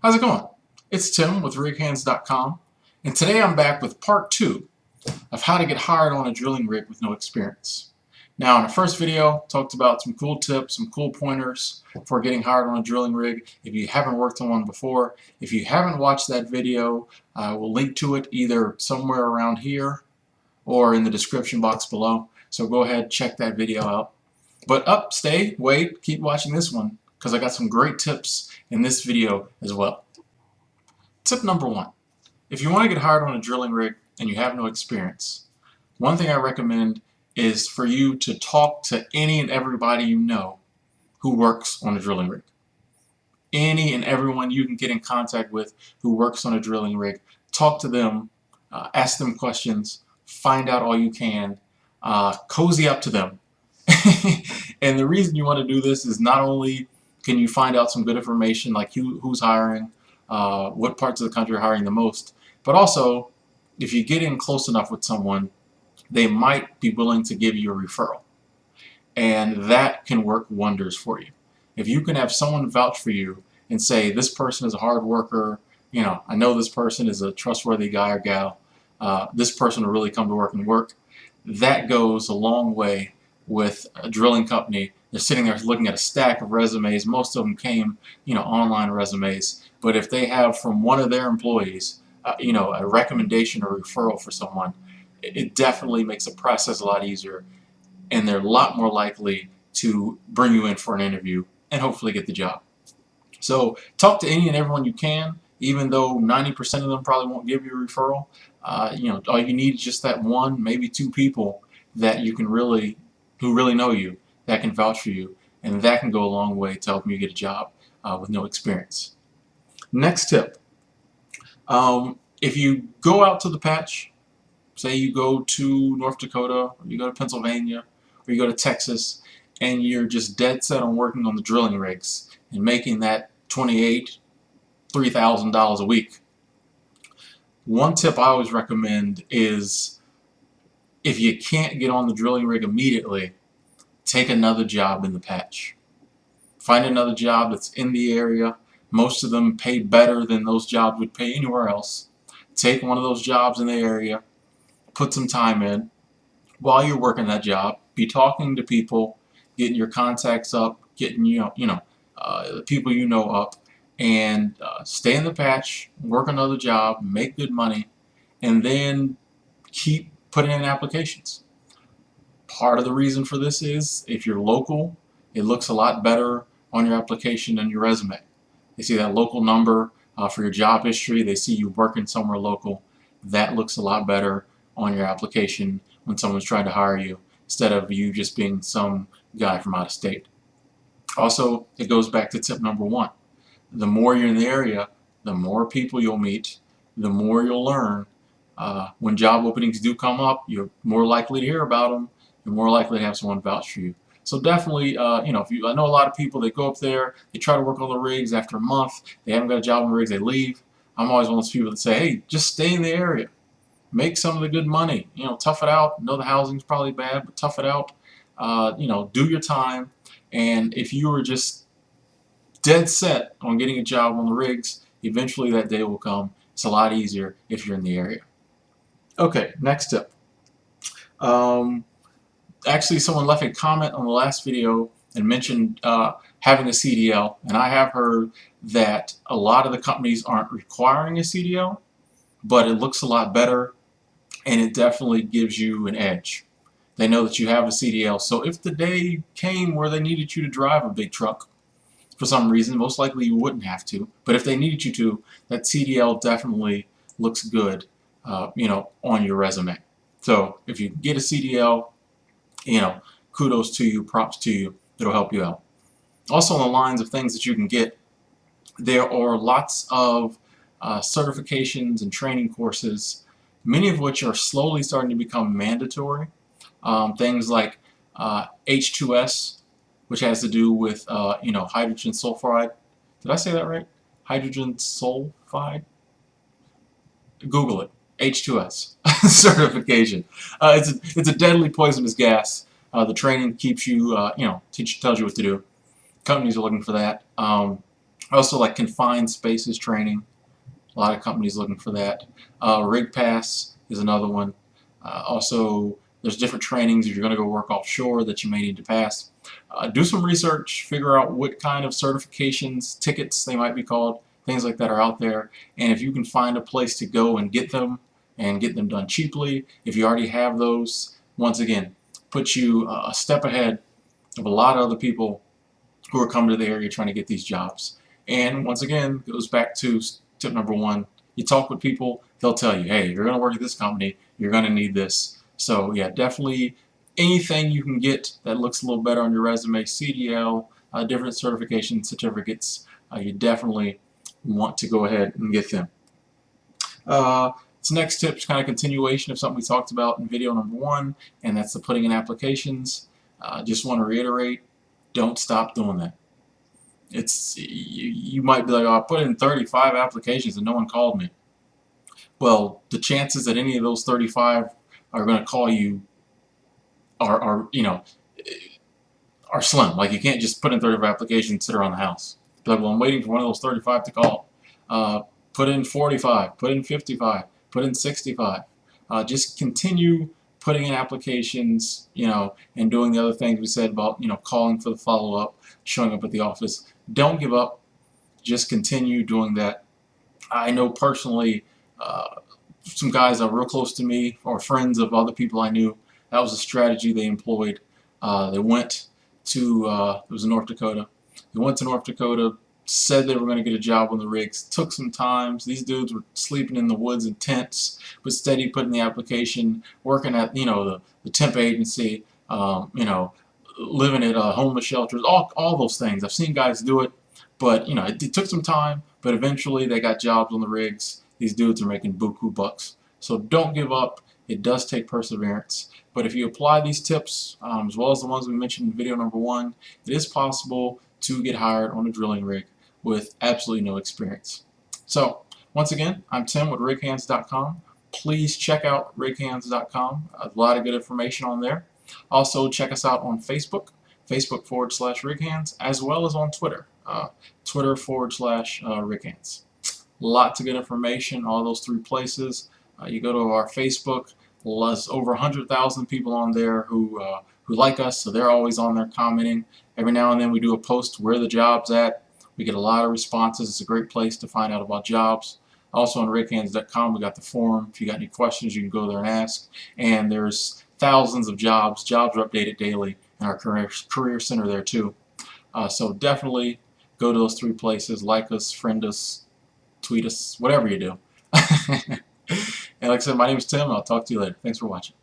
How's it going? It's Tim with RigHands.com, and today I'm back with part 2 of how to get hired on a drilling rig with no experience. Now, in the first video, talked about some cool tips, some cool pointers for getting hired on a drilling rig if you haven't worked on one before. If you haven't watched that video, I will link to it either somewhere around here or in the description box below. So go ahead, check that video out. But stay, wait, keep watching this one because I got some great tips in this video as well. Tip number 1. If you want to get hired on a drilling rig and you have no experience, one thing I recommend is for you to talk to any and everybody you know who works on a drilling rig. Any and everyone you can get in contact with who works on a drilling rig, talk to them, ask them questions, find out all you can, cozy up to them. And the reason you want to do this is not only can you find out some good information like who's hiring, what parts of the country are hiring the most, but also if you get in close enough with someone, they might be willing to give you a referral. And that can work wonders for you. If you can have someone vouch for you and say, this person is a hard worker, I know this person is a trustworthy guy or gal, this person will really come to work and work, that goes a long way with a drilling company. They're sitting there looking at a stack of resumes. Most of them came, online resumes. But if they have from one of their employees, a recommendation or referral for someone, it definitely makes the process a lot easier, and they're a lot more likely to bring you in for an interview and hopefully get the job. So talk to any and everyone you can, even though 90% of them probably won't give you a referral. All you need is just that one, maybe two people that you can who really know you, that can vouch for you, and that can go a long way to helping you get a job with no experience. Next tip, if you go out to the patch, say you go to North Dakota, or you go to Pennsylvania, or you go to Texas, and you're just dead set on working on the drilling rigs and making that $3,000 a week. One tip I always recommend is if you can't get on the drilling rig immediately, take another job in the patch. Find another job that's in the area. Most of them pay better than those jobs would pay anywhere else. Take one of those jobs in the area, put some time in. While you're working that job, be talking to people, getting your contacts up, getting the people you know up, and stay in the patch, work another job, make good money, and then keep putting in applications. Part of the reason for this is if you're local, it looks a lot better on your application than your resume. They see that local number for your job history. They see you working somewhere local. That looks a lot better on your application when someone's trying to hire you instead of you just being some guy from out of state. Also, it goes back to tip number 1. The more you're in the area, the more people you'll meet, the more you'll learn. When job openings do come up, you're more likely to hear about them. You're more likely to have someone vouch for you. So definitely, I know a lot of people, they go up there, they try to work on the rigs. After a month, they haven't got a job on the rigs, they leave. I'm always one of those people that say, hey, just stay in the area. Make some of the good money. Tough it out. Know the housing's probably bad, but tough it out. Do your time. And if you were just dead set on getting a job on the rigs, eventually that day will come. It's a lot easier if you're in the area. Okay, next tip. Actually, someone left a comment on the last video and mentioned having a CDL, and I have heard that a lot of the companies aren't requiring a CDL, but it looks a lot better, and it definitely gives you an edge. They know that you have a CDL, so if the day came where they needed you to drive a big truck for some reason, most likely you wouldn't have to, but if they needed you to, that CDL definitely looks good, on your resume. So if you get a CDL, kudos to you, props to you, it'll help you out. Also on the lines of things that you can get, there are lots of certifications and training courses, many of which are slowly starting to become mandatory. Things like H2S, which has to do with hydrogen sulfide. Did I say that right? Hydrogen sulfide? Google it. H2S certification. It's a deadly poisonous gas. The training keeps you, tells you what to do. Companies are looking for that. Also, like confined spaces training. A lot of companies looking for that. Rig Pass is another one. Also, there's different trainings if you're going to go work offshore that you may need to pass. Do some research, figure out what kind of certifications, tickets they might be called, things like that are out there. And if you can find a place to go and get them done cheaply, if you already have those, once again, put you a step ahead of a lot of other people who are coming to the area trying to get these jobs. And once again, it goes back to tip number one. You talk with people, they'll tell you, hey, you're going to work at this company, you're going to need this. So yeah, definitely anything you can get that looks a little better on your resume, CDL, different certification certificates, you definitely want to go ahead and get them. This next tip is kind of continuation of something we talked about in video number one, and that's the putting in applications. Just want to reiterate, don't stop doing that. You might be like, oh, I put in 35 applications and no one called me. Well, the chances that any of those 35 are going to call you are are slim. Like, you can't just put in 35 applications and sit around the house. Be like, well, I'm waiting for one of those 35 to call. Put in 45, put in 55, put in 65. Just continue putting in applications, and doing the other things we said about, calling for the follow-up, showing up at the office. Don't give up. Just continue doing that. I know personally some guys that are real close to me or friends of other people I knew. That was a strategy they employed. They went to, it was in North Dakota. They went to North Dakota, said they were going to get a job on the rigs. Took some time. These dudes were sleeping in the woods in tents, but steady putting the application, working at the temp agency, living at homeless shelters, all those things. I've seen guys do it, but it took some time. But eventually they got jobs on the rigs. These dudes are making buku bucks. So don't give up. It does take perseverance. But if you apply these tips, as well as the ones we mentioned in video number one, it is possible to get hired on a drilling rig with absolutely no experience. So once again, I'm Tim with righands.com. Please check out righands.com. A lot of good information on there. Also check us out on Facebook, Facebook.com/righands, as well as on Twitter, Twitter.com/righands. Lots of good information, all those three places. You go to our Facebook, there's over 100,000 people on there who like us, so they're always on there commenting. Every now and then we do a post where the job's at. We get a lot of responses. It's a great place to find out about jobs. Also on righands.com, we got the forum. If you got any questions, you can go there and ask. And there's thousands of jobs. Jobs are updated daily in our career center there too. So definitely go to those three places. Like us, friend us, tweet us, whatever you do. And like I said, my name is Tim, and I'll talk to you later. Thanks for watching.